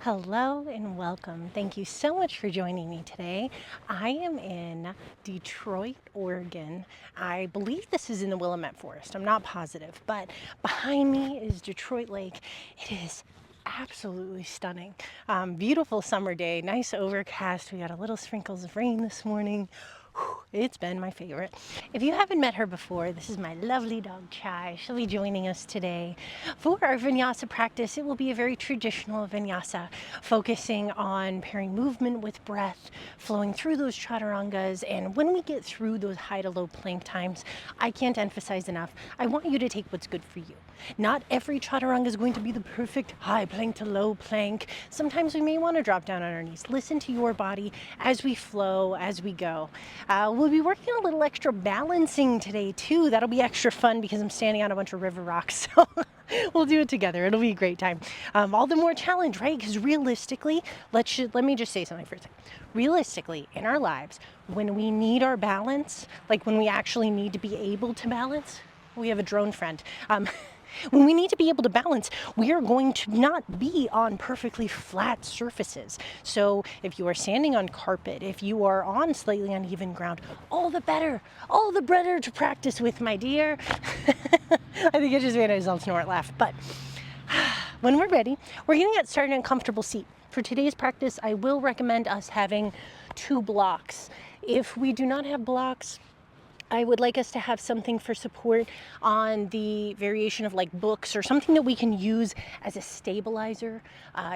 Hello and welcome. Thank you so much for joining me today. I am in Detroit, Oregon. I believe this is in the Willamette Forest. I'm not positive, but behind me is Detroit Lake. It is absolutely stunning. Beautiful summer day, nice overcast. We got a little sprinkles of rain this morning. It's been my favorite. If you haven't met her before, this is my lovely dog Chai. She'll be joining us today for our Vinyasa practice. It will be a very traditional Vinyasa, focusing on pairing movement with breath, flowing through those chaturangas. And when we get through those high to low plank times, I can't emphasize enough, I want you to take what's good for you. Not every chaturanga is going to be the perfect high plank to low plank. Sometimes we may want to drop down on our knees. Listen to your body as we flow, as we go. We'll be working a little extra balancing today too. That'll be extra fun because I'm standing on a bunch of river rocks. So we'll do it together. It'll be a great time. All the more challenge, right? Because realistically, let me just say something for a second. Realistically, in our lives, when we need our balance, like when we actually need to be able to balance, we have a drone friend. When we need to be able to balance, we are going to not be on perfectly flat surfaces. So if you are standing on carpet, if you are on slightly uneven ground, all the better to practice with, my dear. I think I just made myself snort laugh. But when we're ready, we're going to get started in a comfortable seat. For today's practice, I will recommend us having 2 blocks. If we do not have blocks, I would like us to have something for support on the variation of like books or something that we can use as a stabilizer.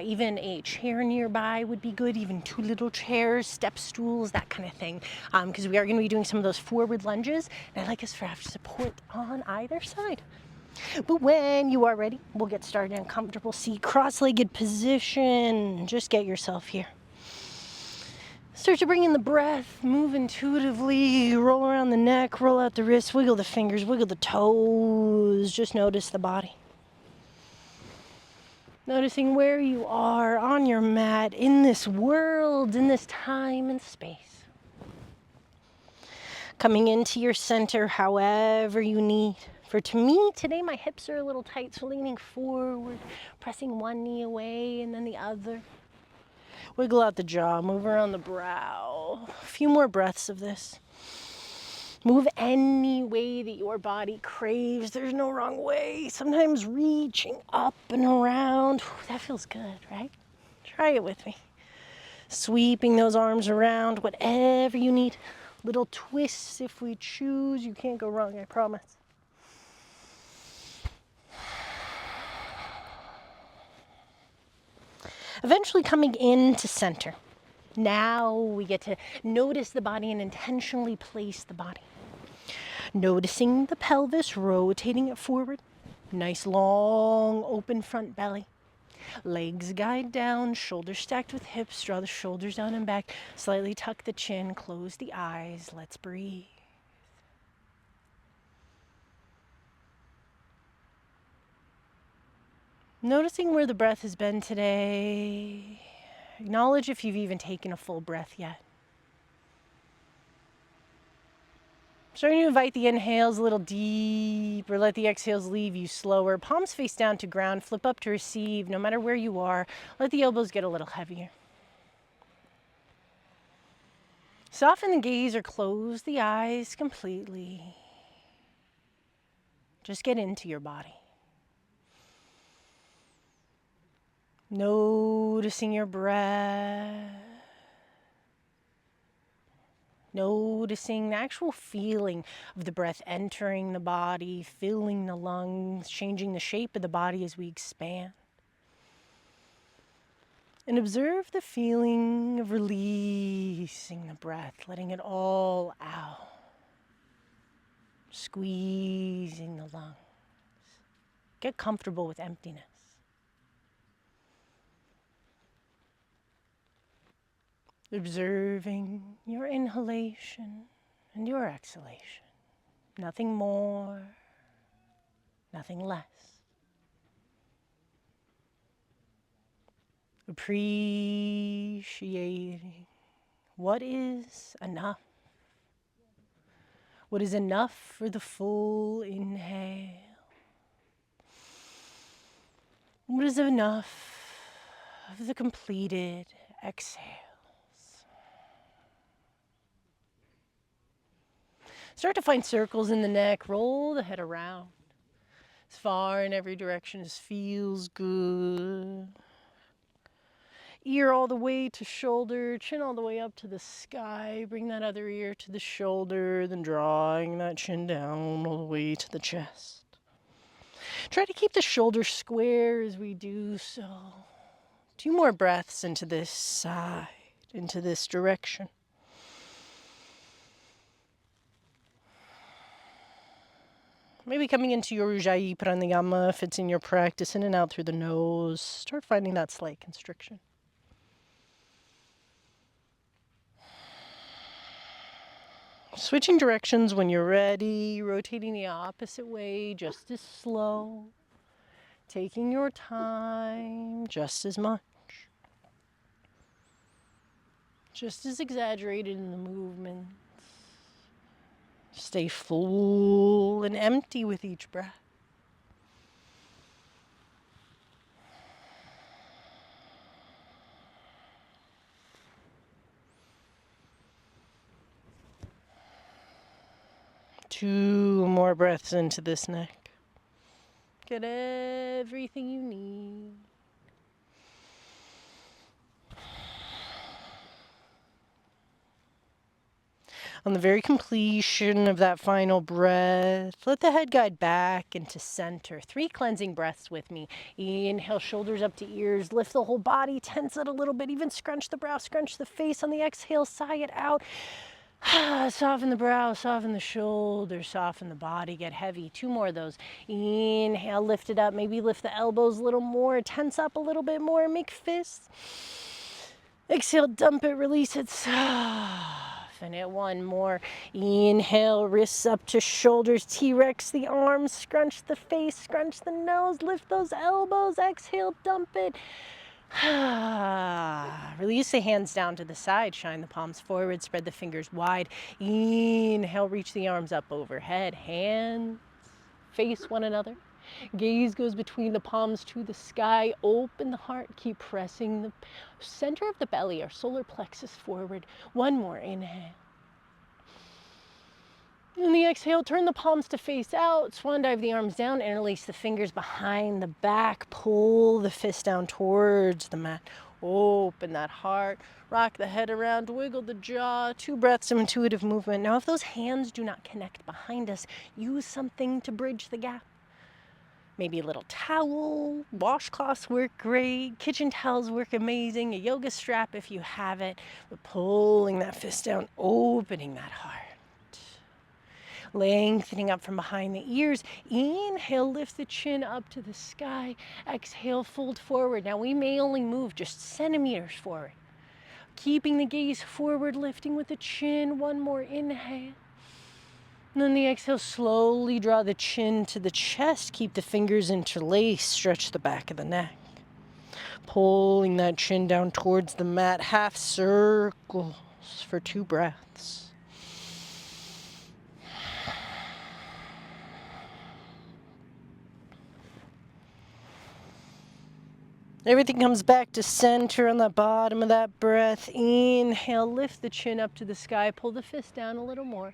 Even a chair nearby would be good, even 2 little chairs, step stools, that kind of thing. Because we are going to be doing some of those forward lunges, and I'd like us to have support on either side. But when you are ready, we'll get started in a comfortable seat, cross-legged position. Just get yourself here. Start to bring in the breath, move intuitively, roll around the neck, roll out the wrists, wiggle the fingers, wiggle the toes. Just notice the body. Noticing where you are on your mat, in this world, in this time and space. Coming into your center however you need. For to me, today my hips are a little tight, so leaning forward, pressing one knee away and then the other. Wiggle out the jaw, move around the brow. A few more breaths of this. Move any way that your body craves. There's no wrong way. Sometimes reaching up and around. That feels good, right? Try it with me. Sweeping those arms around, whatever you need. Little twists if we choose. You can't go wrong, I promise. Eventually coming into center. Now we get to notice the body and intentionally place the body. Noticing the pelvis, rotating it forward. Nice long open front belly. Legs guide down, shoulders stacked with hips. Draw the shoulders down and back. Slightly tuck the chin, close the eyes. Let's breathe. Noticing where the breath has been today. Acknowledge if you've even taken a full breath yet. Starting to invite the inhales a little deeper. Let the exhales leave you slower. Palms face down to ground. Flip up to receive. No matter where you are, let the elbows get a little heavier. Soften the gaze or close the eyes completely. Just get into your body. Noticing your breath. Noticing the actual feeling of the breath entering the body, filling the lungs, changing the shape of the body as we expand. And observe the feeling of releasing the breath, letting it all out. Squeezing the lungs. Get comfortable with emptiness. Observing your inhalation and your exhalation. Nothing more, nothing less. Appreciating what is enough. What is enough for the full inhale. What is enough of the completed exhales. Start to find circles in the neck. Roll the head around as far in every direction as feels good. Ear all the way to shoulder, chin all the way up to the sky. Bring that other ear to the shoulder, then drawing that chin down all the way to the chest. Try to keep the shoulders square as we do so. 2 more breaths into this side, into this direction. Maybe coming into your Ujjayi Pranayama if it's in your practice, in and out through the nose. Start finding that slight constriction. Switching directions when you're ready, rotating the opposite way just as slow. Taking your time just as much. Just as exaggerated in the movements. Stay full and empty with each breath. Two more breaths into this neck. Get everything you need. On the very completion of that final breath, let the head guide back into center. 3 cleansing breaths with me. Inhale, shoulders up to ears. Lift the whole body, tense it a little bit. Even scrunch the brow, scrunch the face. On the exhale, sigh it out. Soften the brow, soften the shoulders, soften the body. Get heavy. 2 more of those. Inhale, lift it up. Maybe lift the elbows a little more. Tense up a little bit more. Make fists. Exhale, dump it, release it. Soften it. 1 more. Inhale, wrists up to shoulders. T-Rex the arms. Scrunch the face, scrunch the nose. Lift those elbows. Exhale, dump it. Release the hands down to the side. Shine the palms forward. Spread the fingers wide. Inhale, reach the arms up overhead. Hands face one another. Gaze goes between the palms to the sky. Open the heart. Keep pressing the center of the belly, our solar plexus forward. 1 more. Inhale. And the exhale, turn the palms to face out. Swan dive the arms down. Interlace the fingers behind the back. Pull the fist down towards the mat. Open that heart. Rock the head around. Wiggle the jaw. 2 breaths of intuitive movement. Now, if those hands do not connect behind us, use something to bridge the gap. Maybe a little towel, washcloths work great, kitchen towels work amazing, a yoga strap if you have it, but pulling that fist down, opening that heart. Lengthening up from behind the ears. Inhale, lift the chin up to the sky. Exhale, fold forward. Now we may only move just centimeters forward. Keeping the gaze forward, lifting with the chin. 1 more inhale. And then the exhale, slowly draw the chin to the chest. Keep the fingers interlaced. Stretch the back of the neck. Pulling that chin down towards the mat. Half circles for 2 breaths. Everything comes back to center on the bottom of that breath. Inhale, lift the chin up to the sky. Pull the fist down a little more.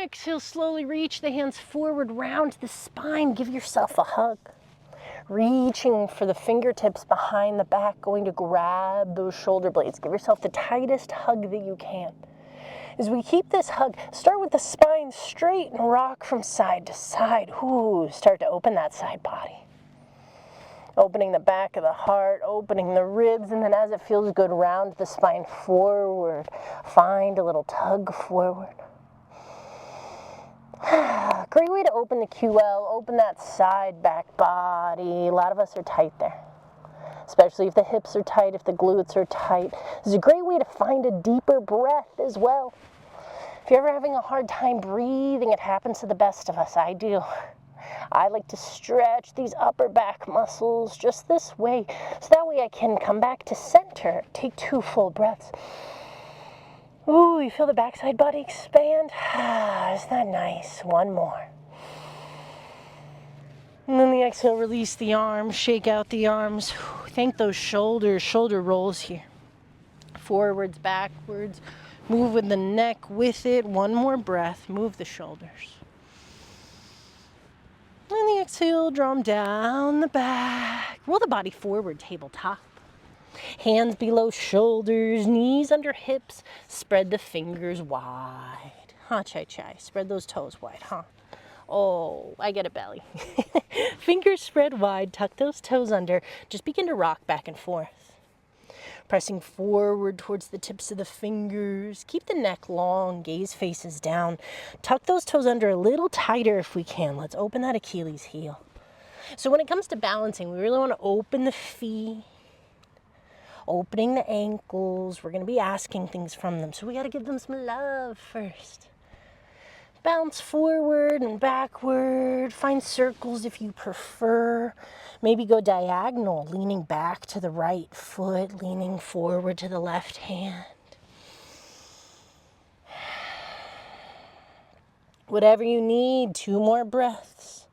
Exhale, slowly reach the hands forward, round the spine. Give yourself a hug. Reaching for the fingertips behind the back, going to grab those shoulder blades. Give yourself the tightest hug that you can. As we keep this hug, start with the spine straight and rock from side to side. Ooh, start to open that side body. Opening the back of the heart, opening the ribs, and then as it feels good, round the spine forward. Find a little tug forward. Great way to open the QL, open that side back body. A lot of us are tight there, especially if the hips are tight, if the glutes are tight. This is a great way to find a deeper breath as well. If you're ever having a hard time breathing, it happens to the best of us. I do. I like to stretch these upper back muscles just this way, so that way I can come back to center. Take 2 full breaths. Ooh, you feel the backside body expand? Isn't that nice? 1 more. And then the exhale, release the arms, shake out the arms. Thank those shoulders, shoulder rolls here. Forwards, backwards. Move with the neck with it. One more breath. Move the shoulders. And the exhale, draw them down the back. Roll the body forward, tabletop. Hands below shoulders, knees under hips. Spread the fingers wide. Ha, chai chai. Spread those toes wide, huh? Oh, I get a belly. Fingers spread wide, tuck those toes under. Just begin to rock back and forth. Pressing forward towards the tips of the fingers. Keep the neck long, gaze faces down. Tuck those toes under a little tighter if we can. Let's open that Achilles heel. So when it comes to balancing, we really want to open the feet, opening the ankles. We're going to be asking things from them, so we got to give them some love first. Bounce forward and backward. Find circles if you prefer. Maybe go diagonal, leaning back to the right foot, leaning forward to the left hand. Whatever you need, 2 more breaths.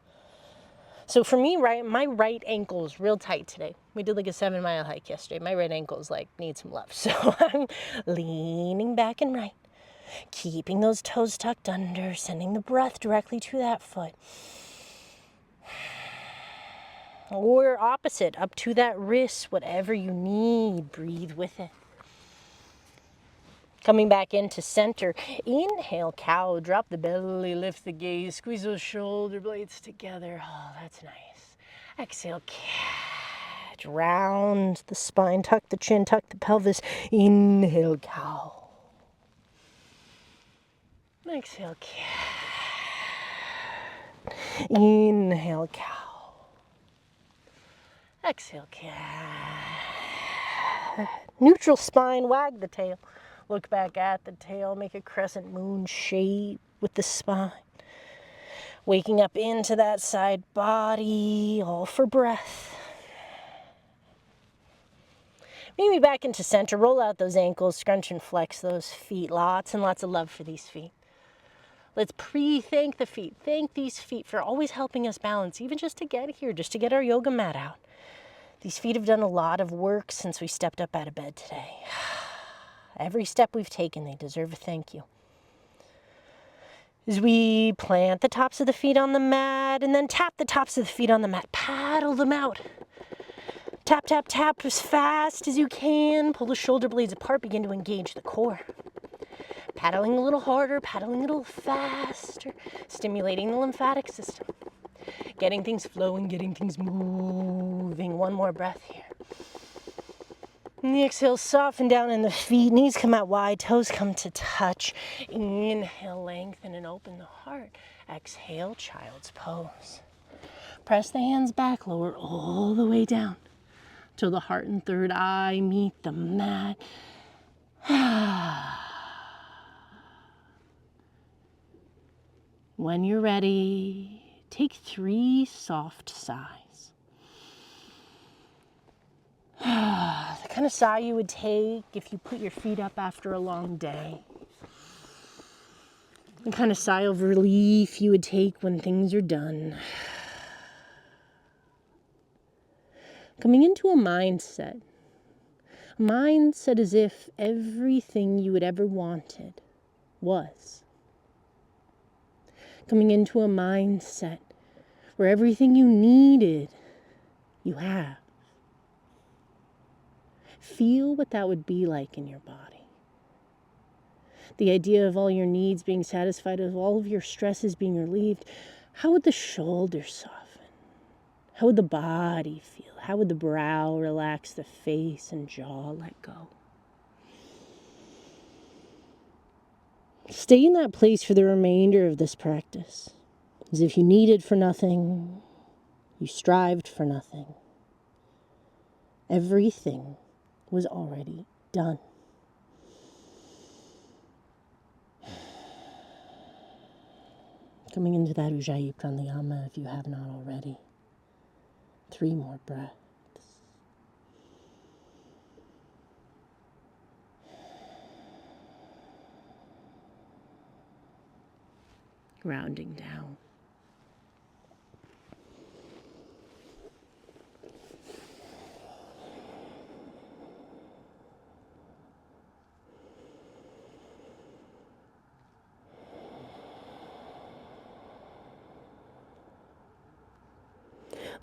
So for me, my right ankle is real tight today. We did like a 7-mile hike yesterday. My right ankle is like, needs some love. So I'm leaning back and right. Keeping those toes tucked under, sending the breath directly to that foot. Or opposite, up to that wrist, whatever you need, breathe with it. Coming back into center, inhale, cow, drop the belly, lift the gaze, squeeze those shoulder blades together. Oh, that's nice. Exhale, cat, round the spine, tuck the chin, tuck the pelvis. Inhale, cow. Exhale, cat. Inhale, cow. Exhale, cat. Neutral spine, wag the tail. Look back at the tail, make a crescent moon shape with the spine. Waking up into that side body, all for breath. Maybe back into center, roll out those ankles, scrunch and flex those feet. Lots and lots of love for these feet. Let's thank the feet. Thank these feet for always helping us balance, even just to get here, just to get our yoga mat out. These feet have done a lot of work since we stepped up out of bed today. Every step we've taken, they deserve a thank you. As we plant the tops of the feet on the mat and then tap the tops of the feet on the mat, paddle them out. Tap, tap, tap as fast as you can. Pull the shoulder blades apart, begin to engage the core. Paddling a little harder, paddling a little faster, stimulating the lymphatic system. Getting things flowing, getting things moving. One more breath here. And the exhale, soften down in the feet, knees come out wide, toes come to touch. Inhale, lengthen and open the heart. Exhale, child's pose. Press the hands back, lower all the way down till the heart and third eye meet the mat. When you're ready, take 3 soft sighs. The kind of sigh you would take if you put your feet up after a long day. The kind of sigh of relief you would take when things are done. Coming into a mindset. A mindset as if everything you had ever wanted was. Coming into a mindset where everything you needed, you have. Feel what that would be like in your body. The idea of all your needs being satisfied, of all of your stresses being relieved. How would the shoulders soften? How would the body feel? How would the brow relax, the face and jaw let go? Stay in that place for the remainder of this practice, as if you needed for nothing, you strived for nothing. Everything was already done. Coming into that Ujjayi Pranayama if you have not already. 3 more breaths. Rounding down.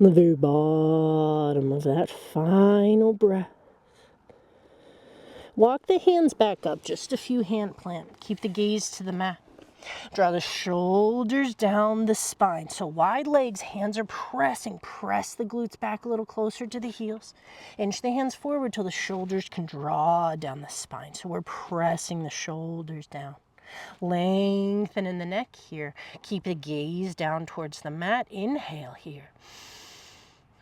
The very bottom of that final breath. Walk the hands back up, just a few hand plant. Keep the gaze to the mat. Draw the shoulders down the spine. So wide legs, hands are pressing. Press the glutes back a little closer to the heels. Inch the hands forward till the shoulders can draw down the spine. So we're pressing the shoulders down. Lengthen in the neck here. Keep the gaze down towards the mat. Inhale here.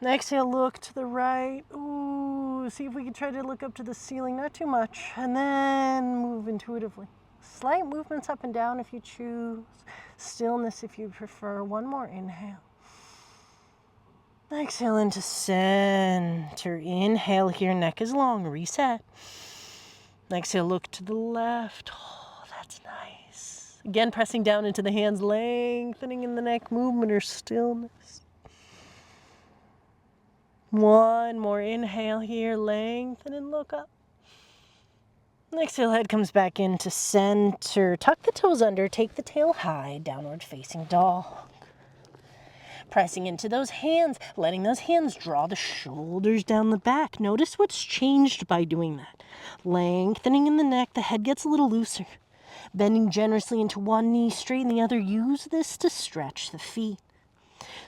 Exhale, look to the right. Ooh, see if we can try to look up to the ceiling, not too much. And then move intuitively. Slight movements up and down if you choose. Stillness if you prefer. One more inhale. Exhale into center. Inhale here, neck is long. Reset. Exhale, look to the left. Oh, that's nice. Again, pressing down into the hands, lengthening in the neck, movement or stillness. One more inhale here, lengthen and look up. Exhale, head comes back into center. Tuck the toes under, take the tail high, downward facing dog. Pressing into those hands, letting those hands draw the shoulders down the back. Notice what's changed by doing that. Lengthening in the neck, the head gets a little looser. Bending generously into one knee, straighten the other. Use this to stretch the feet.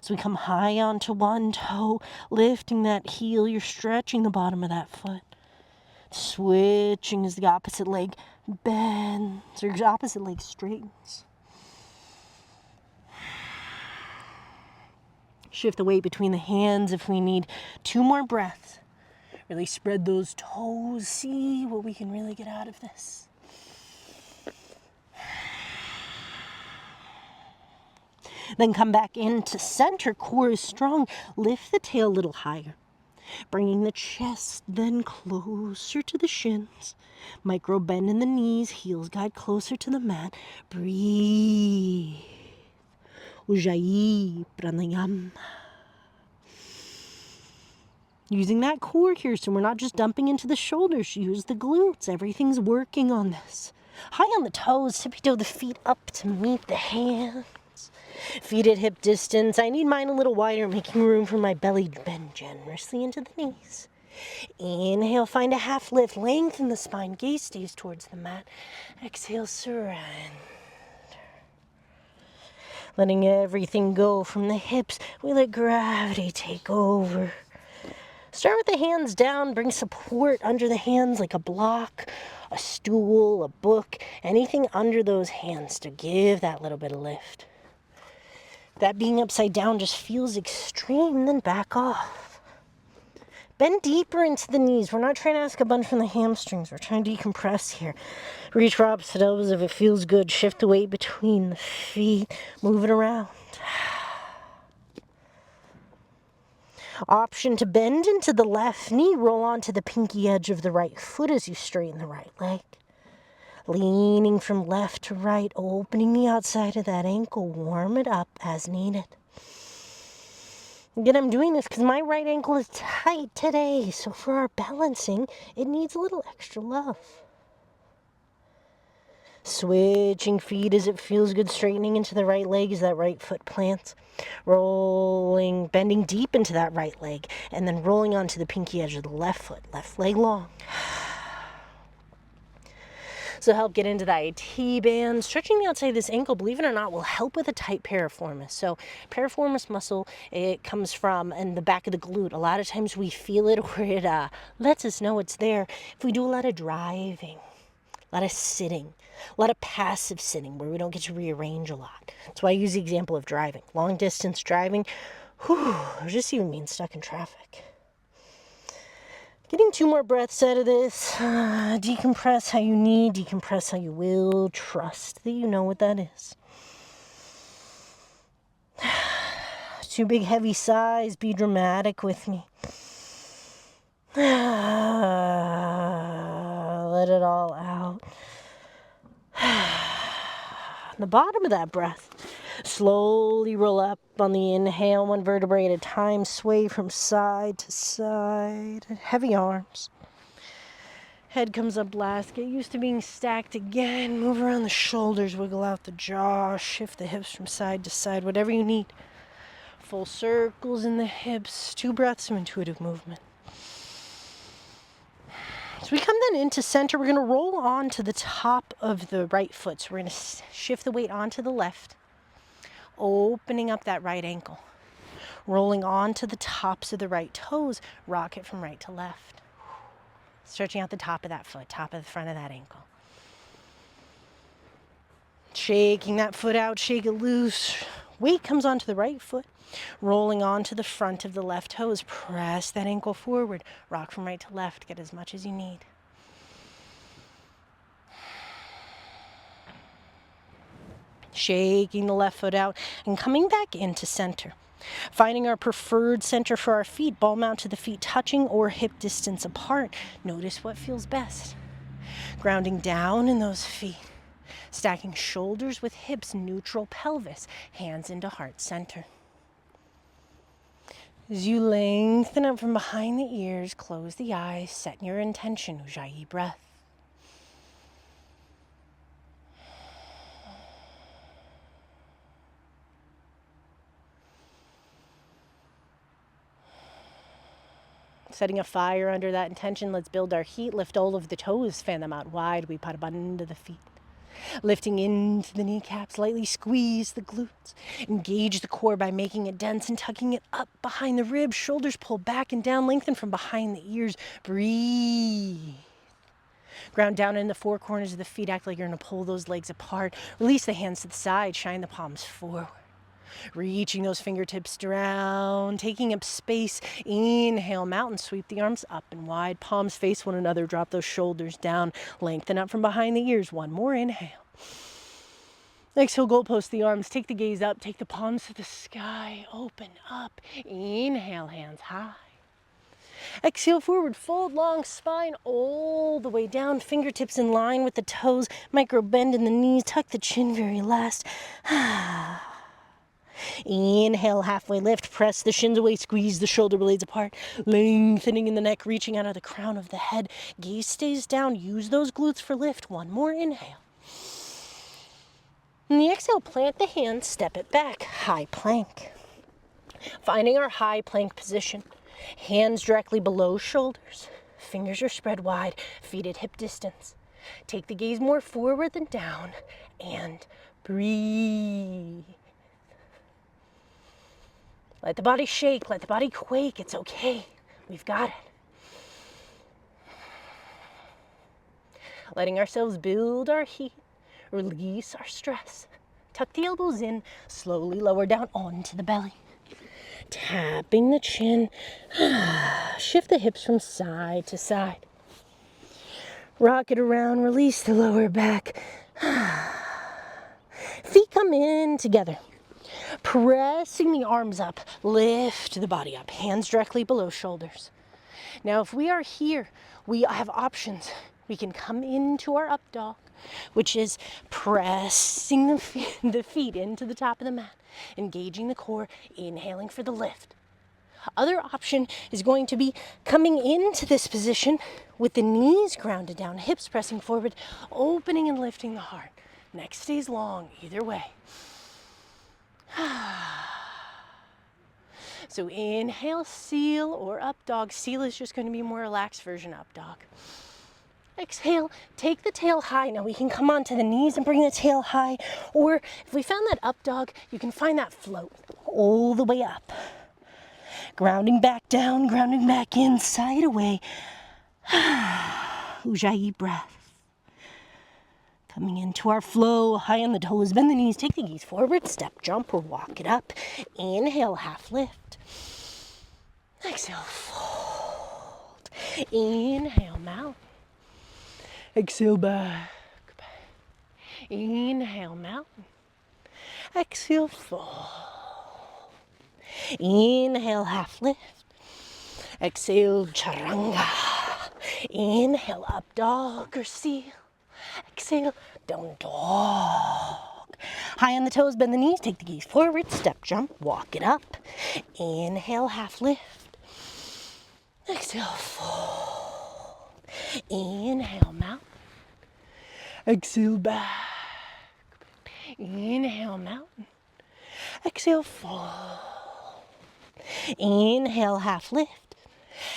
So we come high onto one toe, lifting that heel. You're stretching the bottom of that foot. Switching as the opposite leg bends, or opposite leg straightens. Shift the weight between the hands if we need. 2 more breaths. Really spread those toes. See what we can really get out of this. Then come back into center. Core is strong. Lift the tail a little higher. Bringing the chest then closer to the shins. Micro bend in the knees. Heels guide closer to the mat. Breathe. Ujjayi pranayama. Using that core here so we're not just dumping into the shoulders. Use the glutes. Everything's working on this. High on the toes. Tippy toe the feet up to meet the hands. Feet at hip distance. I need mine a little wider, making room for my belly to bend generously into the knees. Inhale, find a half lift. Lengthen the spine. Gaze stays towards the mat. Exhale, surrender. Letting everything go from the hips. We let gravity take over. Start with the hands down. Bring support under the hands like a block, a stool, a book, anything under those hands to give that little bit of lift. That being upside down just feels extreme, then back off. Bend deeper into the knees. We're not trying to ask a bunch from the hamstrings. We're trying to decompress here. Reach for opposite elbows if it feels good. Shift the weight between the feet. Move it around. Option to bend into the left knee. Roll onto the pinky edge of the right foot as you straighten the right leg. Leaning from left to right, opening the outside of that ankle. Warm it up as needed. Again, I'm doing this because my right ankle is tight today. So for our balancing, it needs a little extra love. Switching feet as it feels good. Straightening into the right leg as that right foot plants. Rolling, bending deep into that right leg. And then rolling onto the pinky edge of the left foot. Left leg long. So help get into that IT band. Stretching the outside of this ankle, believe it or not, will help with a tight piriformis. So piriformis muscle, it comes from in the back of the glute. A lot of times we feel it or it lets us know it's there. If we do a lot of driving, a lot of sitting, a lot of passive sitting where we don't get to rearrange a lot. That's why I use the example of driving. Long distance driving, or just even being stuck in traffic. Getting 2 more breaths out of this. Decompress how you need, decompress how you will. Trust that you know what that is. 2 big heavy sighs. Be dramatic with me. Let it all out. The bottom of that breath. Slowly roll up on the inhale, 1 vertebrae at a time. Sway from side to side. Heavy arms. Head comes up last. Get used to being stacked again. Move around the shoulders. Wiggle out the jaw. Shift the hips from side to side. Whatever you need. Full circles in the hips, 2 breaths of intuitive movement. As we come then into center, we're going to roll on to the top of the right foot. So we're going to shift the weight onto the left, opening up that right ankle. Rolling on to the tops of the right toes, rock it from right to left. Stretching out the top of that foot, top of the front of that ankle. Shaking that foot out, shake it loose. Weight comes onto the right foot, rolling onto the front of the left toes. Press that ankle forward, rock from right to left, get as much as you need. Shaking the left foot out and coming back into center. Finding our preferred center for our feet, ball mount to the feet touching or hip distance apart. Notice what feels best. Grounding down in those feet. Stacking shoulders with hips, neutral pelvis, hands into heart center. As you lengthen up from behind the ears, close the eyes, set your intention, Ujjayi breath. Setting a fire under that intention, let's build our heat, lift all of the toes, fan them out wide, we padabanda the feet. Lifting into the kneecaps, lightly squeeze the glutes. Engage the core by making it dense and tucking it up behind the ribs. Shoulders pull back and down, lengthen from behind the ears. Breathe. Ground down in the 4 corners of the feet, act like you're going to pull those legs apart. Release the hands to the side, shine the palms forward. Reaching those fingertips down, taking up space. Inhale, mountain, sweep the arms up and wide. Palms face one another, drop those shoulders down. Lengthen up from behind the ears. One more inhale. Exhale, goalpost the arms. Take the gaze up, take the palms to the sky. Open up. Inhale, hands high. Exhale, forward, fold long spine all the way down. Fingertips in line with the toes. Micro bend in the knees. Tuck the chin very last. Inhale, halfway lift, press the shins away, squeeze the shoulder blades apart, lengthening in the neck, reaching out of the crown of the head. Gaze stays down, use those glutes for lift. One more inhale. In the exhale, plant the hands, step it back, high plank. Finding our high plank position, hands directly below shoulders, fingers are spread wide, feet at hip distance. Take the gaze more forward than down, and breathe. Let the body shake, let the body quake, it's okay. We've got it. Letting ourselves build our heat, release our stress. Tuck the elbows in, slowly lower down onto the belly. Tapping the chin, shift the hips from side to side. Rock it around, release the lower back. Feet come in together. Pressing the arms up, lift the body up, hands directly below shoulders. Now, if we are here, we have options. We can come into our up dog, which is pressing the feet into the top of the mat, engaging the core, inhaling for the lift. Other option is going to be coming into this position with the knees grounded down, hips pressing forward, opening and lifting the heart. Neck stays long, either way. So inhale, seal or up dog. Seal is just going to be a more relaxed version of up dog. Exhale, take the tail high. Now we can come onto the knees and bring the tail high. Or if we found that up dog, you can find that float all the way up. Grounding back down, grounding back in, side away. Ujjayi breath. Coming into our flow, high on the toes, bend the knees, take the gaze forward, step, jump, or walk it up. Inhale, half lift. Exhale, fold. Inhale, mountain. Exhale, back. Inhale, mountain. Exhale, fold. Inhale, half lift. Exhale, charanga. Inhale, up dog or seal. Exhale, down dog. High on the toes, bend the knees, take the gaze forward, step, jump, walk it up. Inhale, half lift. Exhale, fold. Inhale, mountain. Exhale, back. Inhale, mountain. Exhale, fold. Inhale, half lift.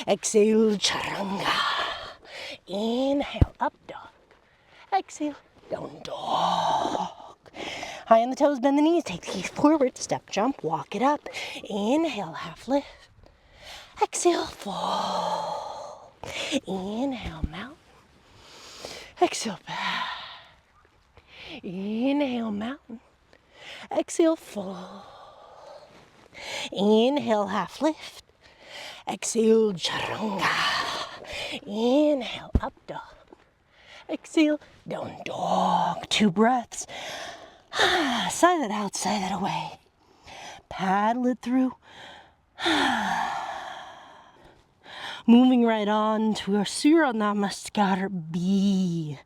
Exhale, chaturanga. Inhale, up dog. Exhale, down dog. High on the toes, bend the knees. Take the knees forward, step, jump, walk it up. Inhale, half lift. Exhale, fall. Inhale, mount. Exhale, back. Inhale, mountain. Exhale, fall. Inhale, half lift. Exhale, chaturanga. Inhale, up dog. Exhale, down dog. 2 breaths. Sigh that out, sigh that away. Paddle it through. Moving right on to our Surya Namaskar B.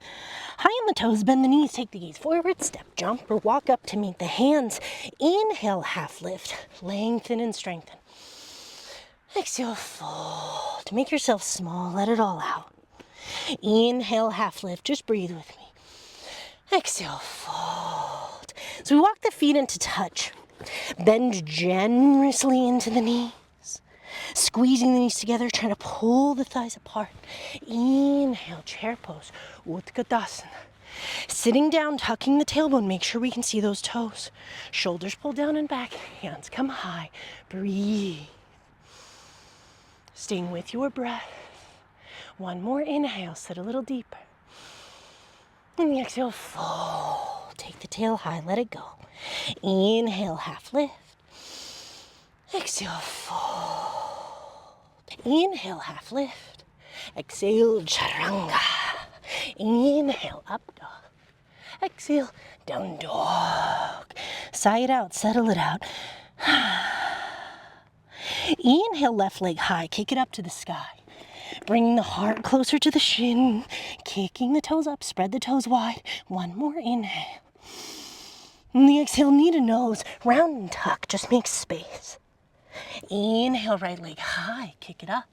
High on the toes, bend the knees, take the gaze forward, step, jump, or walk up to meet the hands. Inhale, half lift, lengthen and strengthen. Exhale, fold. Make yourself small, let it all out. Inhale, half lift, just breathe with me. Exhale, fold. So we walk the feet into touch. Bend generously into the knees. Squeezing the knees together, trying to pull the thighs apart. Inhale, chair pose, Utkatasana. Sitting down, tucking the tailbone, make sure we can see those toes. Shoulders pull down and back, hands come high. Breathe. Staying with your breath. One more inhale, sit a little deeper. And the exhale, fold. Take the tail high, let it go. Inhale, half lift. Exhale, fold. Inhale, half lift. Exhale, chaturanga. Inhale, up dog. Exhale, down dog. Sigh it out, settle it out. Inhale, left leg high, kick it up to the sky. Bringing the heart closer to the shin, kicking the toes up, spread the toes wide. One more inhale. And the exhale, knee to nose, round and tuck, just make space. Inhale, right leg high, kick it up.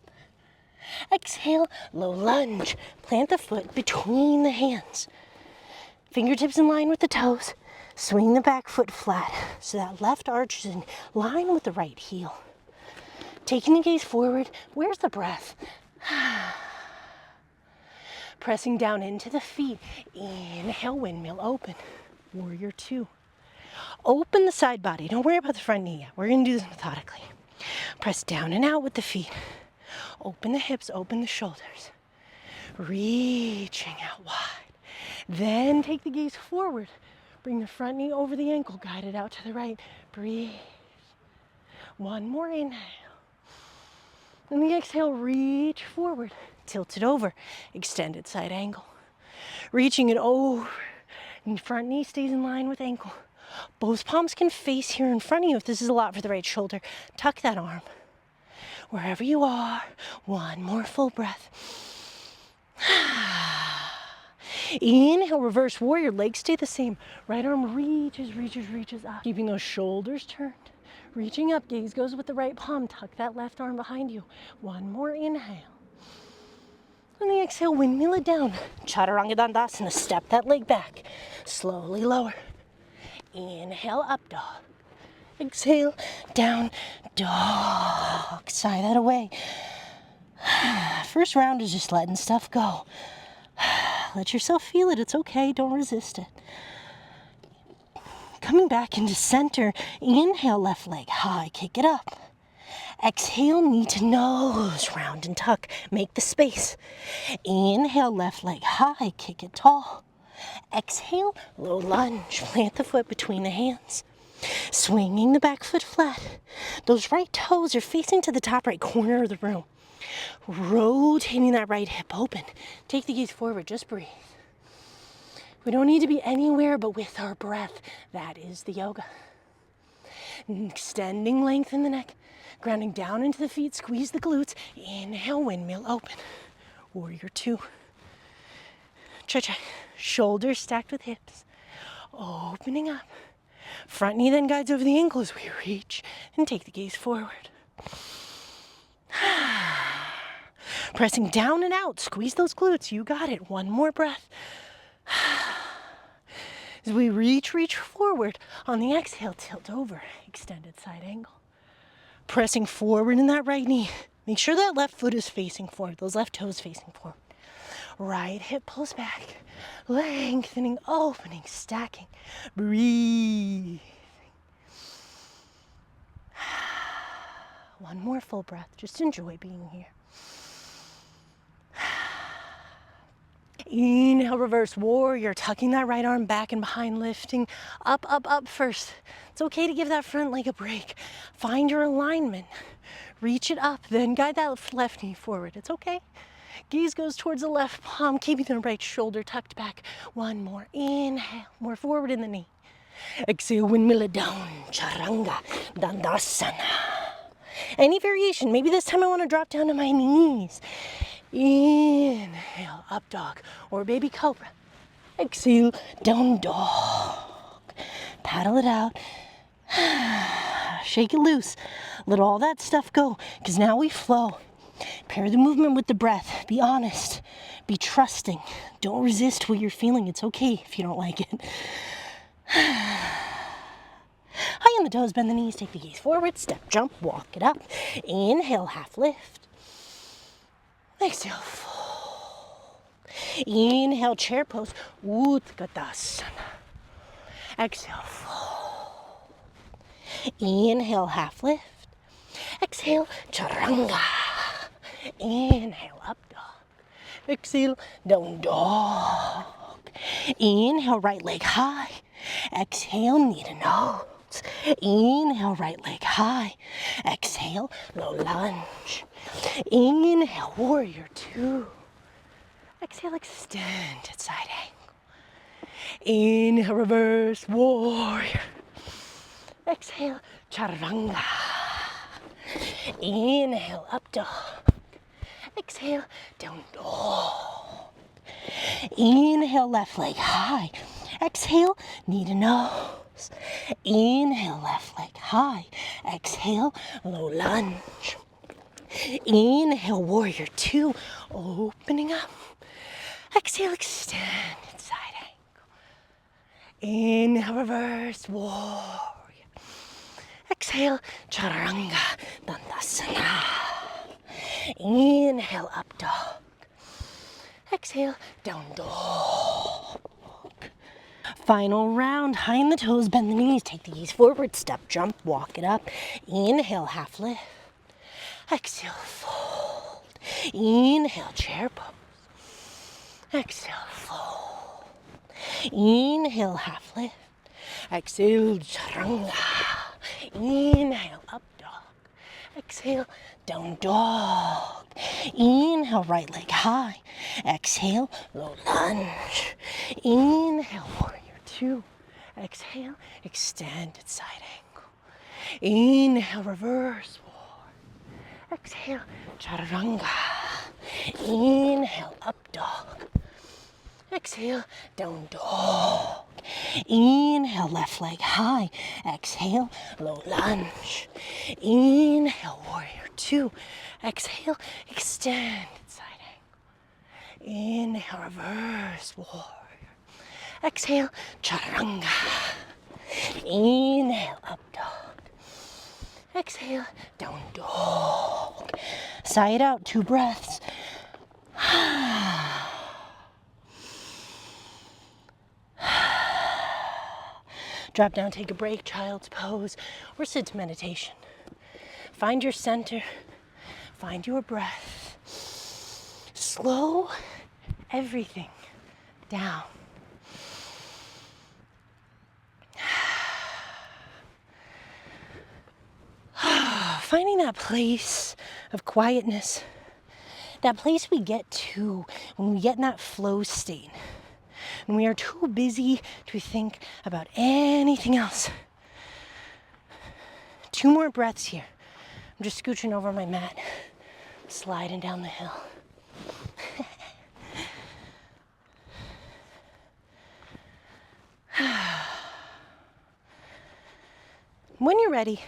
Exhale, low lunge, plant the foot between the hands. Fingertips in line with the toes. Swing the back foot flat so that left arch is in line with the right heel. Taking the gaze forward, where's the breath? Pressing down into the feet. Inhale, windmill open. Warrior 2. Open the side body. Don't worry about the front knee yet. We're going to do this methodically. Press down and out with the feet. Open the hips, open the shoulders. Reaching out wide. Then take the gaze forward. Bring the front knee over the ankle, guide it out to the right. Breathe. One more inhale. And the exhale, reach forward. Tilt it over. Extended side angle. Reaching it over. And front knee stays in line with ankle. Both palms can face here in front of you if this is a lot for the right shoulder. Tuck that arm. Wherever you are, one more full breath. Inhale, reverse warrior, legs stay the same. Right arm reaches up. Keeping those shoulders turned. Reaching up, gaze goes with the right palm. Tuck that left arm behind you. One more inhale. On the exhale, windmill it down. Chaturanga Dandasana, step that leg back. Slowly lower. Inhale, up dog. Exhale, down dog. Sigh that away. First round is just letting stuff go. Let yourself feel it. It's okay. Don't resist it. Coming back into center. Inhale, left leg high. Kick it up. Exhale, knee to nose. Round and tuck. Make the space. Inhale, left leg high. Kick it tall. Exhale, low lunge. Plant the foot between the hands. Swinging the back foot flat. Those right toes are facing to the top right corner of the room. Rotating that right hip open. Take the gaze forward, just breathe. We don't need to be anywhere but with our breath. That is the yoga. Extending length in the neck. Grounding down into the feet, squeeze the glutes. Inhale, windmill open. Warrior 2. Cha-cha. Shoulders stacked with hips. Opening up. Front knee then guides over the ankle as we reach and take the gaze forward. Pressing down and out. Squeeze those glutes. You got it. One more breath. As we reach forward. On the exhale, tilt over. Extended side angle. Pressing forward in that right knee. Make sure that left foot is facing forward, those left toes facing forward. Right hip pulls back, lengthening, opening, stacking. Breathe. One more full breath. Just enjoy being here. Inhale, reverse warrior, tucking that right arm back and behind, lifting up, up, up first. It's okay to give that front leg a break. Find your alignment. Reach it up, then guide that left knee forward. It's okay. Gaze goes towards the left palm, keeping the right shoulder tucked back. One more. Inhale, more forward in the knee. Exhale, windmill it down. Charanga, Dandasana. Any variation. Maybe this time I want to drop down to my knees. Inhale, up dog or baby cobra. Exhale, down dog. Paddle it out. Shake it loose. Let all that stuff go, because now we flow. Pair the movement with the breath. Be honest. Be trusting. Don't resist what you're feeling. It's okay if you don't like it. High on the toes, bend the knees, take the gaze forward, step, jump, walk it up. Inhale, half lift. Exhale, fold. Inhale, chair pose, Utkatasana. Exhale, fold. Inhale, half lift. Exhale, Charanga. Inhale, up dog. Exhale, down dog. Inhale, right leg high. Exhale, knee to nose. Inhale, right leg high. Exhale, low lunge. Inhale, warrior two. Exhale, extended side angle. Inhale, reverse warrior. Exhale, chaturanga. Inhale, up dog. Exhale, down dog. Inhale, left leg high. Exhale, knee to nose. Inhale, left leg high. Exhale, low lunge. Inhale, warrior two, opening up. Exhale, extended side angle. Inhale, reverse warrior. Exhale, chaturanga, dandasana. Inhale, up dog. Exhale, down dog. Final round, high in the toes, bend the knees, take the gaze forward, step, jump, walk it up. Inhale, half lift. Exhale, fold. Inhale, chair pose. Exhale, fold. Inhale, half lift. Exhale, chaturanga. Inhale, up dog. Exhale, down dog. Inhale, right leg high. Exhale, low lunge. Inhale, warrior two. Exhale, extended side angle. Inhale, reverse warrior. Exhale, chaturanga. Inhale, up dog. Exhale, down dog. Inhale, left leg high. Exhale, low lunge. Inhale, warrior two. Exhale, extended side angle. Inhale, reverse warrior. Exhale, chaturanga. Inhale, up dog. Exhale, down dog. Side out, 2 breaths. Drop down, take a break, child's pose, or sit to meditation. Find your center, find your breath. Slow everything down. Finding that place of quietness, that place we get to when we get in that flow state, when we are too busy to think about anything else. 2 more breaths here. I'm just scooching over my mat, sliding down the hill. When you're ready,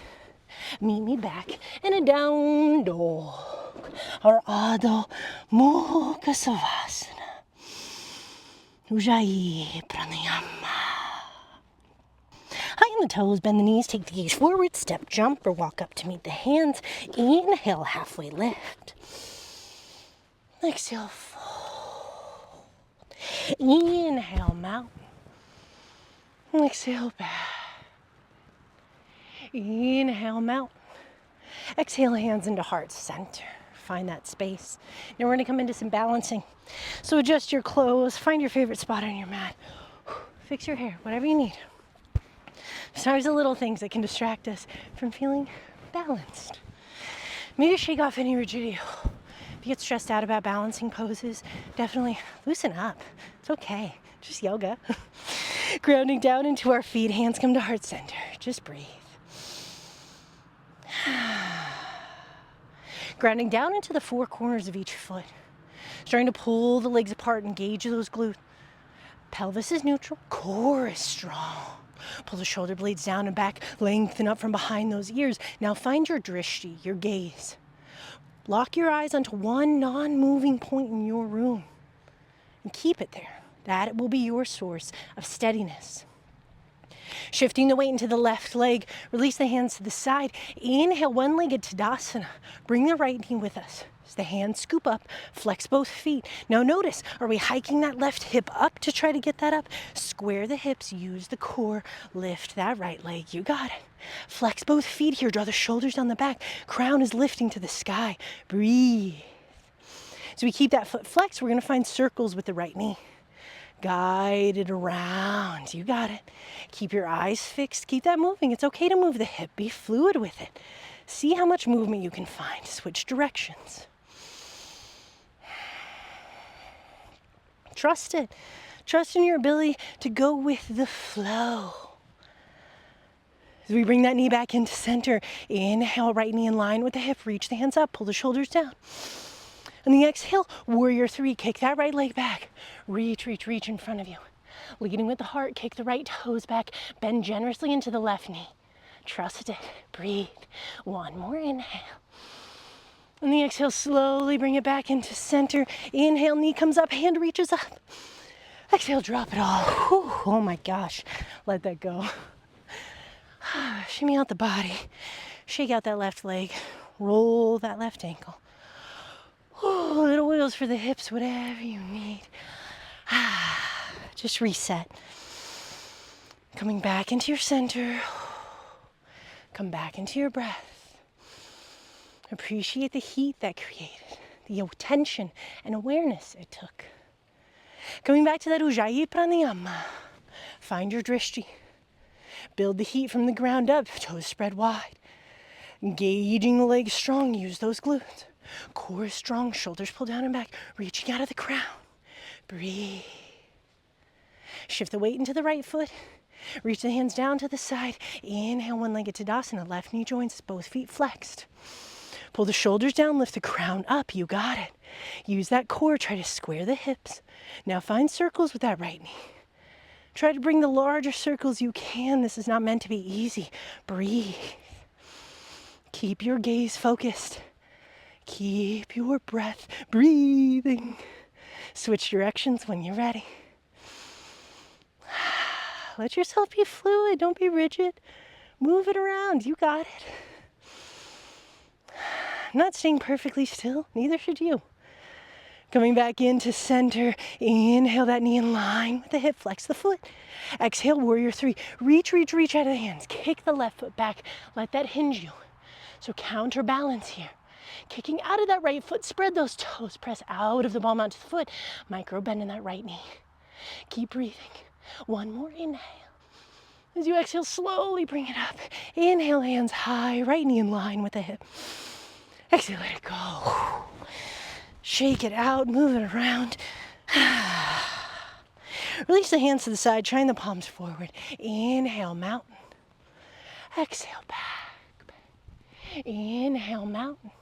meet me back in a down dog or Adho Mukha Savasana. Ujjayi Pranayama. High the toes, bend the knees, take the gaze forward, step, jump, or walk up to meet the hands. Inhale, halfway lift. Exhale, fold. Inhale, mountain. Exhale, back. Inhale, mountain. Exhale, hands into heart center. Find that space. Now we're going to come into some balancing. So adjust your clothes, find your favorite spot on your mat. Fix your hair, whatever you need. Sometimes the little things that can distract us from feeling balanced. Maybe shake off any rigidity. If you get stressed out about balancing poses, definitely loosen up. It's okay, just yoga. Grounding down into our feet, hands come to heart center. Just breathe. Grounding down into the four corners of each foot. Starting to pull the legs apart, engage those glutes. Pelvis is neutral, core is strong. Pull the shoulder blades down and back, lengthen up from behind those ears. Now find your drishti, your gaze. Lock your eyes onto one non-moving point in your room and keep it there. That will be your source of steadiness. Shifting the weight into the left leg, release the hands to the side. Inhale, one-legged Tadasana. Bring the right knee with us. As the hands scoop up, flex both feet. Now notice, are we hiking that left hip up to try to get that up? Square the hips, use the core, lift that right leg. You got it. Flex both feet here, draw the shoulders down the back. Crown is lifting to the sky. Breathe. So we keep that foot flexed, we're gonna find circles with the right knee. Guide it around. You got it. Keep your eyes fixed. Keep that moving. It's okay to move the hip. Be fluid with it. See how much movement you can find. Switch directions. Trust it. Trust in your ability to go with the flow. As we bring that knee back into center, inhale, right knee in line with the hip. Reach the hands up. Pull the shoulders down. On the exhale, warrior three, kick that right leg back. Reach, reach, reach in front of you. Leading with the heart, kick the right toes back. Bend generously into the left knee. Trust it. Breathe. One more inhale. On the exhale, slowly bring it back into center. Inhale, knee comes up, hand reaches up. Exhale, drop it all. Whew, oh my gosh, let that go. Shimmy out the body. Shake out that left leg. Roll that left ankle. Oh, little wiggles for the hips, whatever you need. Just reset. Coming back into your center. Come back into your breath. Appreciate the heat that created, the tension and awareness it took. Coming back to that Ujjayi Pranayama. Find your drishti. Build the heat from the ground up, toes spread wide. Engaging the legs strong, use those glutes. Core is strong, shoulders pull down and back, reaching out of the crown. Breathe. Shift the weight into the right foot. Reach the hands down to the side. Inhale, one-legged Tadasana. Left knee joins, both feet flexed. Pull the shoulders down, lift the crown up. You got it. Use that core, try to square the hips. Now find circles with that right knee. Try to bring the larger circles you can. This is not meant to be easy. Breathe. Keep your gaze focused. Keep your breath breathing. Switch directions when you're ready. Let yourself be fluid. Don't be rigid. Move it around. You got it. I'm not staying perfectly still. Neither should you. Coming back into center. Inhale that knee in line with the hip. Flex the foot. Exhale, warrior three. Reach, reach, reach out of the hands. Kick the left foot back. Let that hinge you. So counterbalance here. Kicking out of that right foot, spread those toes, press out of the ball onto the foot, micro bend in that right knee. Keep breathing. One more inhale. As you exhale, slowly bring it up. Inhale, hands high, right knee in line with the hip. Exhale, let it go. Shake it out, move it around. Release the hands to the side, shine the palms forward. Inhale, mountain. Exhale, back. Inhale, mountain.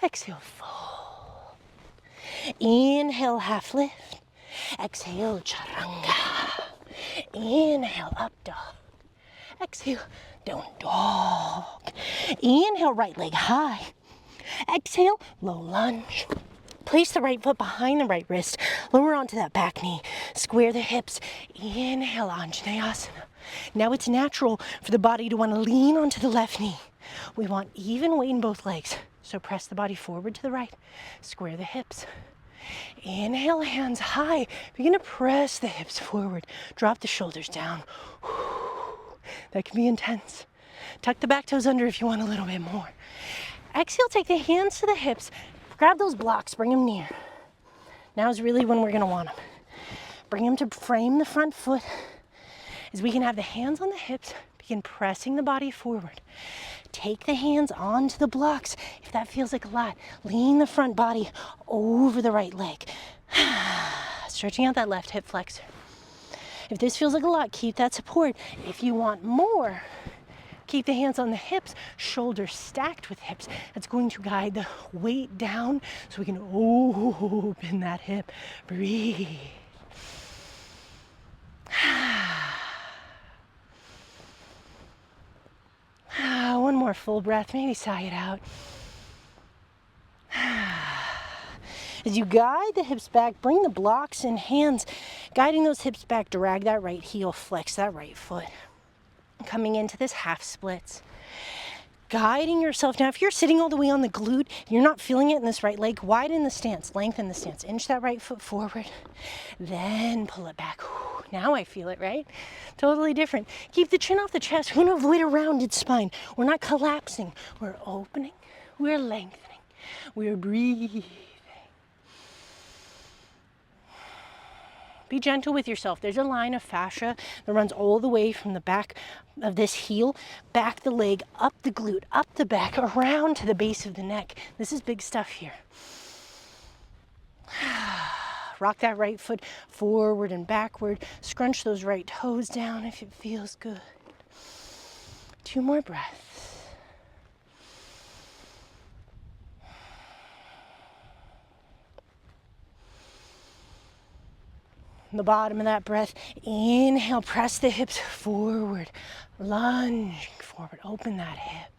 Exhale, fold. Inhale, half lift. Exhale, charanga. Inhale, up dog. Exhale, down dog. Inhale, right leg high. Exhale, low lunge. Place the right foot behind the right wrist. Lower onto that back knee. Square the hips. Inhale, Anjaneyasana. Now it's natural for the body to want to lean onto the left knee. We want even weight in both legs. So press the body forward to the right. Square the hips. Inhale, hands high. Begin to press the hips forward. Drop the shoulders down. That can be intense. Tuck the back toes under if you want a little bit more. Exhale, take the hands to the hips. Grab those blocks, bring them near. Now is really when we're gonna want them. Bring them to frame the front foot. As we can have the hands on the hips, begin pressing the body forward. Take the hands onto the blocks. If that feels like a lot, lean the front body over the right leg. Stretching out that left hip flexor. If this feels like a lot, keep that support. If you want more, keep the hands on the hips, shoulders stacked with hips. That's going to guide the weight down so we can open that hip. Breathe. One more full breath, maybe sigh it out. As you guide the hips back, bring the blocks in hands, guiding those hips back, drag that right heel, flex that right foot. Coming into this half splits. Guiding yourself. Now, if you're sitting all the way on the glute, you're not feeling it in this right leg, widen the stance, lengthen the stance, inch that right foot forward, then pull it back. Now I feel it, right? Totally different. Keep the chin off the chest. We want to avoid a rounded spine. We're not collapsing. We're opening. We're lengthening. We're breathing. Be gentle with yourself. There's a line of fascia that runs all the way from the back of this heel, back the leg, up the glute, up the back, around to the base of the neck. This is big stuff here. Rock that right foot forward and backward. Scrunch those right toes down if it feels good. 2 more breaths. The bottom of that breath, inhale, press the hips forward, lunge forward, open that hip.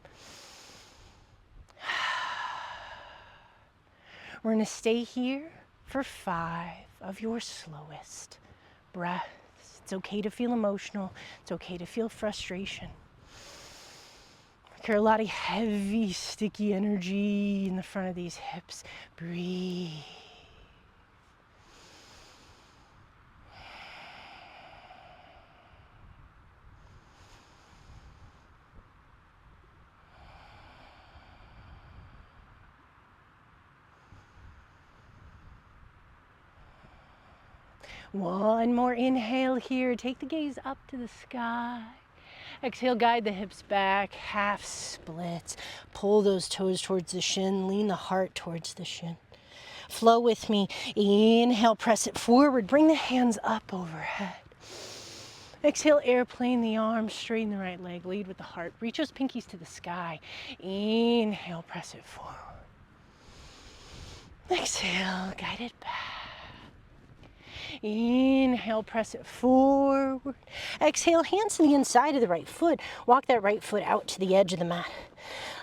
We're going to stay here for 5 of your slowest breaths. It's okay to feel emotional. It's okay to feel frustration. I carry a lot of heavy, sticky energy in the front of these hips. Breathe. One more inhale here. Take the gaze up to the sky. Exhale, guide the hips back, half splits. Pull those toes towards the shin. Lean the heart towards the shin. Flow with me. Inhale, press it forward. Bring the hands up overhead. Exhale, airplane the arms, straighten the right leg. Lead with the heart. Reach those pinkies to the sky. Inhale, press it forward. Exhale, guide it back. Inhale, press it forward. Exhale, hands to the inside of the right foot. Walk that right foot out to the edge of the mat.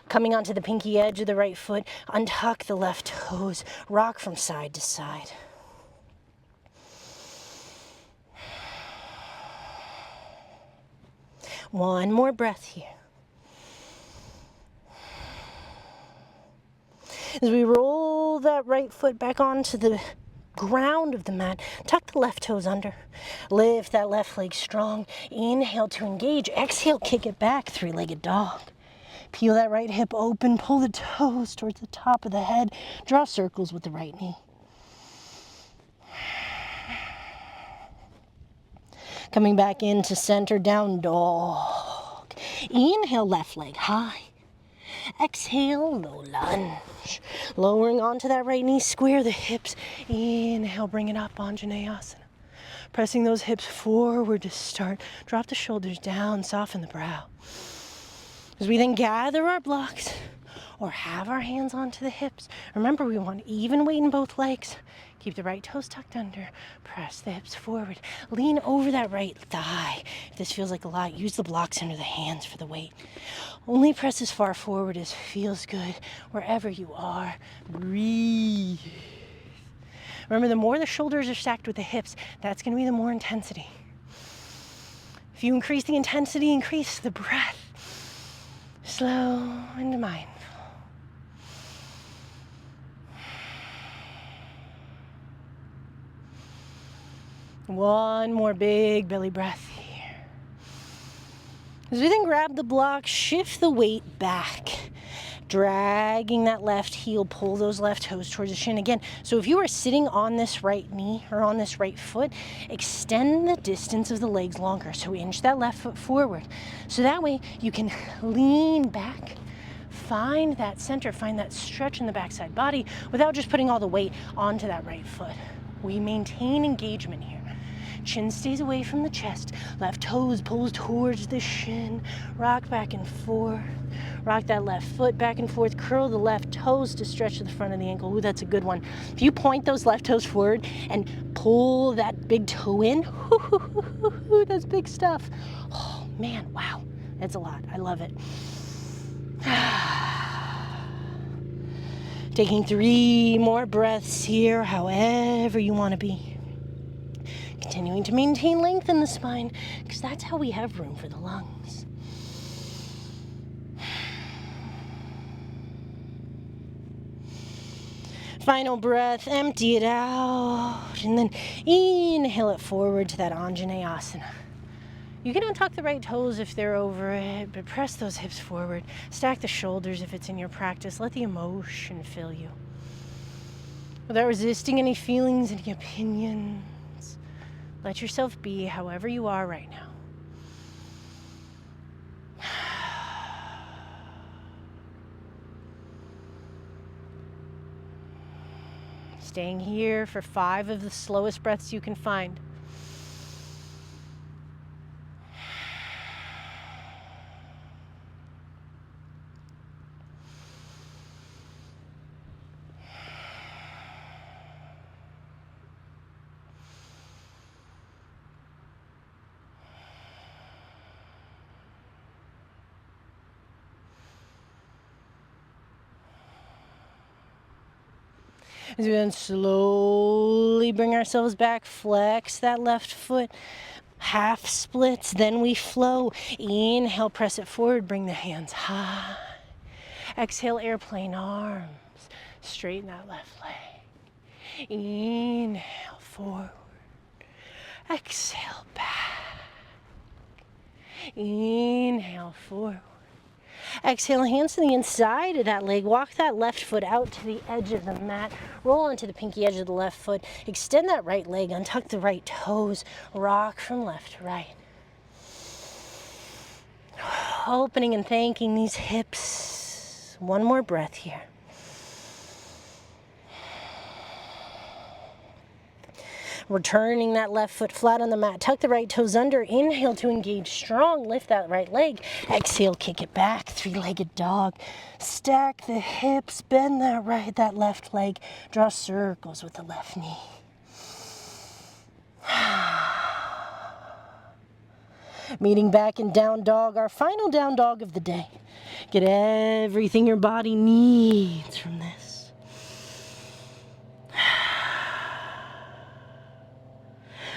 Coming onto the pinky edge of the right foot, untuck the left toes. Rock from side to side. One more breath here. As we roll that right foot back onto the ground of the mat, tuck the left toes under. Lift that left leg strong. Inhale to engage. Exhale, kick it back, 3-legged dog. Peel that right hip open. Pull the toes towards the top of the head. Draw circles with the right knee. Coming back into center, down dog. Inhale, left leg high. Exhale, low lunge. Lowering onto that right knee, square the hips. Inhale, bring it up, Anjaneyasana. Pressing those hips forward to start. Drop the shoulders down, soften the brow. As we then gather our blocks or have our hands onto the hips. Remember, we want even weight in both legs. Keep the right toes tucked under. Press the hips forward. Lean over that right thigh. If this feels like a lot, use the blocks under the hands for the weight. Only press as far forward as feels good wherever you are. Breathe. Remember, the more the shoulders are stacked with the hips, that's going to be the more intensity. If you increase the intensity, increase the breath. Slow and mindful. One more big belly breath here. As we then grab the block, shift the weight back. Dragging that left heel, pull those left toes towards the shin again. So if you are sitting on this right knee or on this right foot, extend the distance of the legs longer. So inch that left foot forward. So that way you can lean back, find that center, find that stretch in the backside body without just putting all the weight onto that right foot. We maintain engagement here. Chin stays away from the chest. Left toes pulls towards the shin. Rock back and forth. Rock that left foot back and forth. Curl the left toes to stretch to the front of the ankle. Ooh, that's a good one. If you point those left toes forward and pull that big toe in, that's big stuff. Oh man, wow. That's a lot. I love it. Taking 3 more breaths here, however you want to be. Continuing to maintain length in the spine, because that's how we have room for the lungs. Final breath, empty it out, and then inhale it forward to that Anjaneyasana. You can untuck the right toes if they're over it, but press those hips forward. Stack the shoulders if it's in your practice. Let the emotion fill you. Without resisting any feelings, any opinions. Let yourself be however you are right now. Staying here for 5 of the slowest breaths you can find. As we then slowly bring ourselves back, flex that left foot, half splits, then we flow. Inhale, press it forward, bring the hands high. Exhale, airplane arms, straighten that left leg. Inhale, forward. Exhale, back. Inhale, forward. Exhale, hands to the inside of that leg. Walk that left foot out to the edge of the mat. Roll onto the pinky edge of the left foot. Extend that right leg. Untuck the right toes. Rock from left to right. Opening and thanking these hips. One more breath here. Returning that left foot flat on the mat. Tuck the right toes under. Inhale to engage strong. Lift that right leg. Exhale, kick it back. 3-legged dog. Stack the hips. Bend that left leg. Draw circles with the left knee. Meeting back in down dog, our final down dog of the day. Get everything your body needs from this.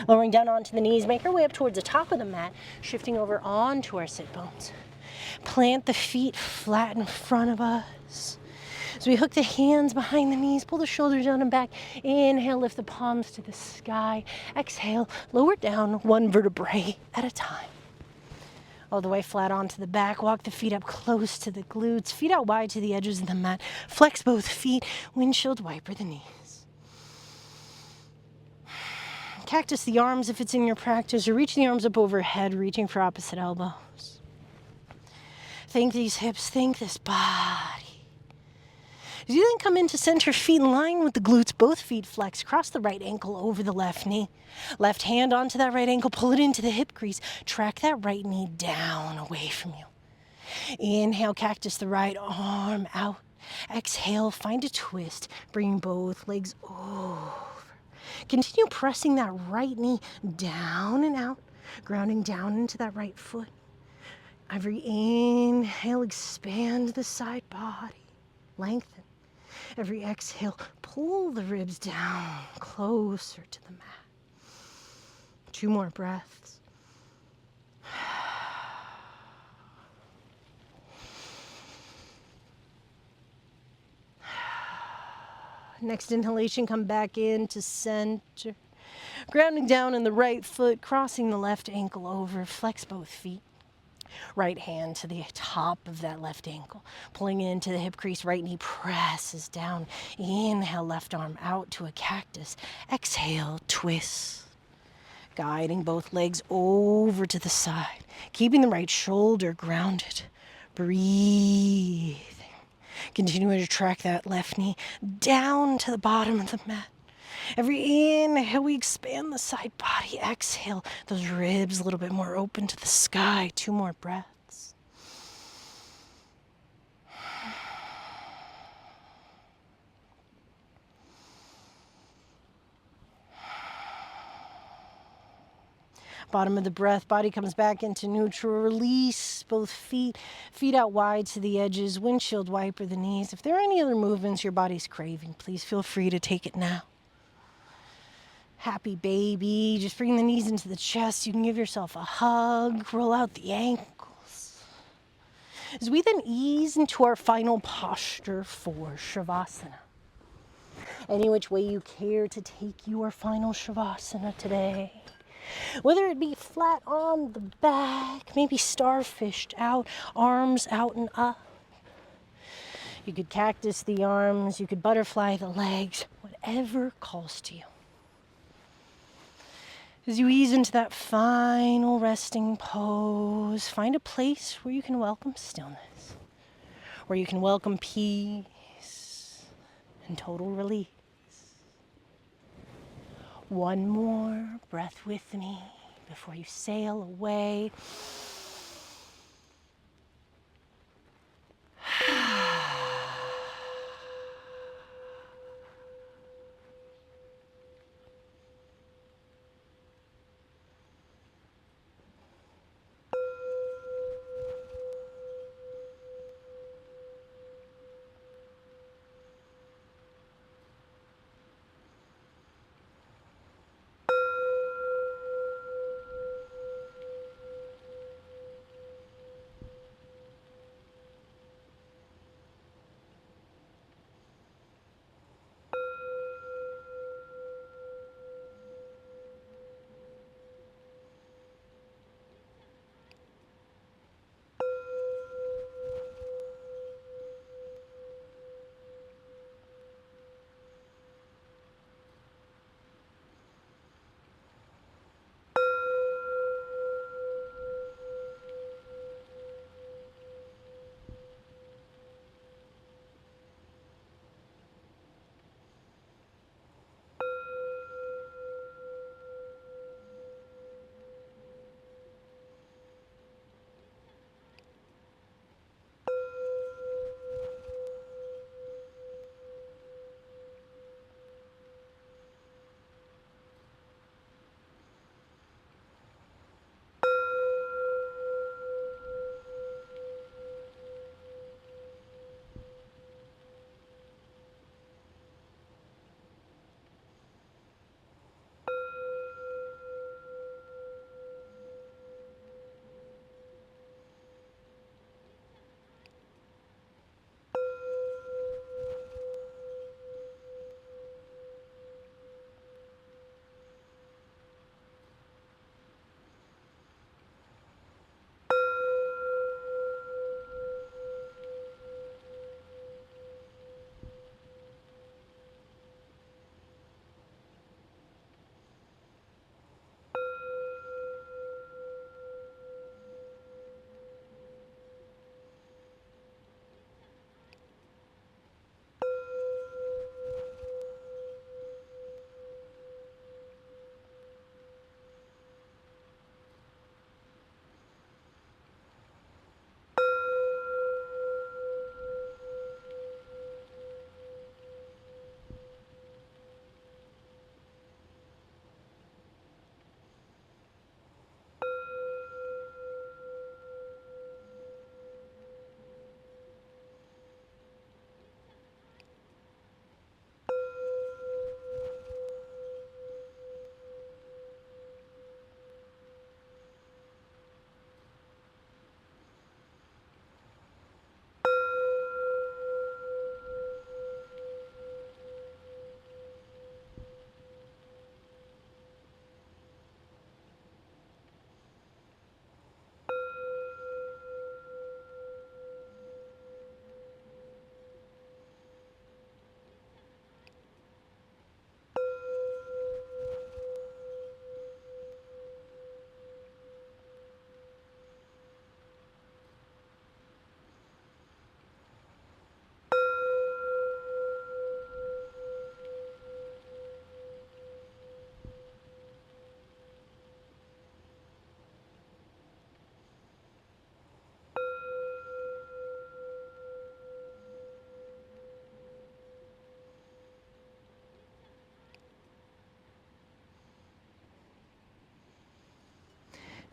Lowering down onto the knees, make our way up towards the top of the mat, shifting over onto our sit bones. Plant the feet flat in front of us. As we hook the hands behind the knees, pull the shoulders down and back. Inhale, lift the palms to the sky. Exhale, lower down 1 vertebrae at a time. All the way flat onto the back. Walk the feet up close to the glutes. Feet out wide to the edges of the mat. Flex both feet. Windshield wiper the knees. Cactus the arms if it's in your practice, or reach the arms up overhead, reaching for opposite elbows. Thank these hips, thank this body. As you then come into center, feet in line with the glutes, both feet flex. Cross the right ankle over the left knee. Left hand onto that right ankle, pull it into the hip crease. Track that right knee down away from you. Inhale, cactus the right arm out. Exhale, find a twist. Bring both legs over. Continue pressing that right knee down and out, grounding down into that right foot. Every inhale, expand the side body, lengthen. Every exhale, pull the ribs down closer to the mat. 2 more breaths. Next inhalation, come back into center. Grounding down in the right foot, crossing the left ankle over, flex both feet. Right hand to the top of that left ankle, pulling into the hip crease, right knee presses down. Inhale, left arm out to a cactus. Exhale, twist. Guiding both legs over to the side, keeping the right shoulder grounded. Breathing. Continuing to track that left knee down to the bottom of the mat. Every inhale, we expand the side body. Exhale, those ribs a little bit more open to the sky. 2 more breaths. Bottom of the breath, body comes back into neutral. Release both feet, feet out wide to the edges, windshield wiper the knees. If there are any other movements your body's craving, please feel free to take it now. Happy baby. Just bring the knees into the chest. You can give yourself a hug. Roll out the ankles. As we then ease into our final posture for Shavasana. Any which way you care to take your final Shavasana today. Whether it be flat on the back, maybe starfished out, arms out and up. You could cactus the arms, you could butterfly the legs, whatever calls to you. As you ease into that final resting pose, find a place where you can welcome stillness, where you can welcome peace and total release. One more breath with me before you sail away.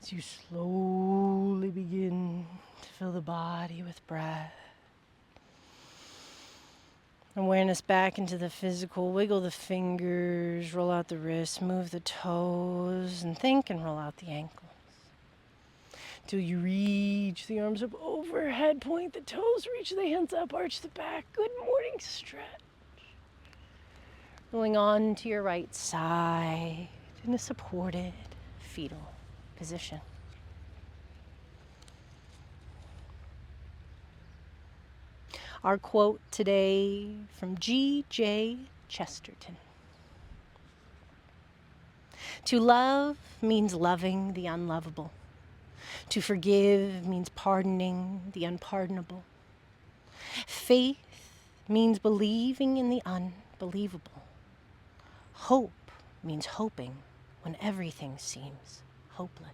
As you slowly begin to fill the body with breath. Awareness back into the physical. Wiggle the fingers, roll out the wrists, move the toes, and think and roll out the ankles. Till you reach the arms up overhead, point the toes, reach the hands up, arch the back. Good morning stretch. Rolling on to your right side in a supported fetal position. Our quote today from G.J. Chesterton. To love means loving the unlovable. To forgive means pardoning the unpardonable. Faith means believing in the unbelievable. Hope means hoping when everything seems hopeless.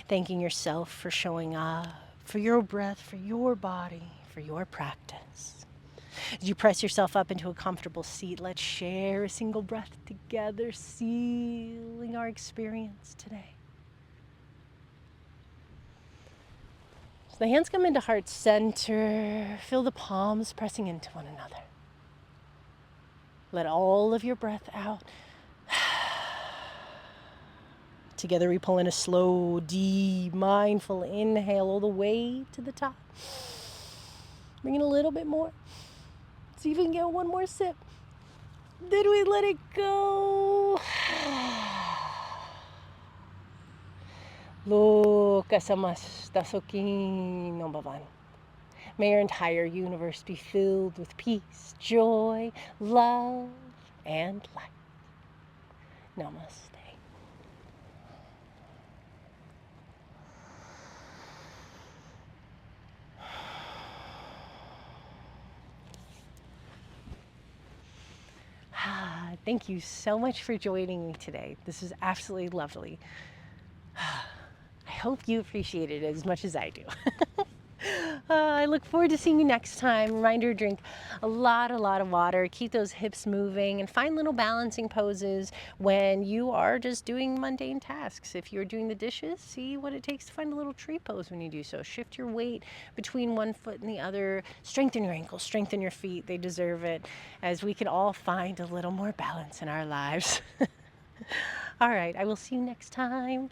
Thanking yourself for showing up, for your breath, for your body, for your practice. As you press yourself up into a comfortable seat, let's share a single breath together, sealing our experience today. So the hands come into heart center. Feel the palms pressing into one another. Let all of your breath out. Together we pull in a slow, deep, mindful inhale all the way to the top. Bring in a little bit more. See if we can get one more sip. Then we let it go. May your entire universe be filled with peace, joy, love, and light. Namaste. Thank you so much for joining me today. This is absolutely lovely. I hope you appreciate it as much as I do. I look forward to seeing you next time. Reminder, drink a lot of water. Keep those hips moving and find little balancing poses when you are just doing mundane tasks. If you're doing the dishes, see what it takes to find a little tree pose when you do so. Shift your weight between one foot and the other. Strengthen your ankles, strengthen your feet. They deserve it, as we can all find a little more balance in our lives. All right, I will see you next time.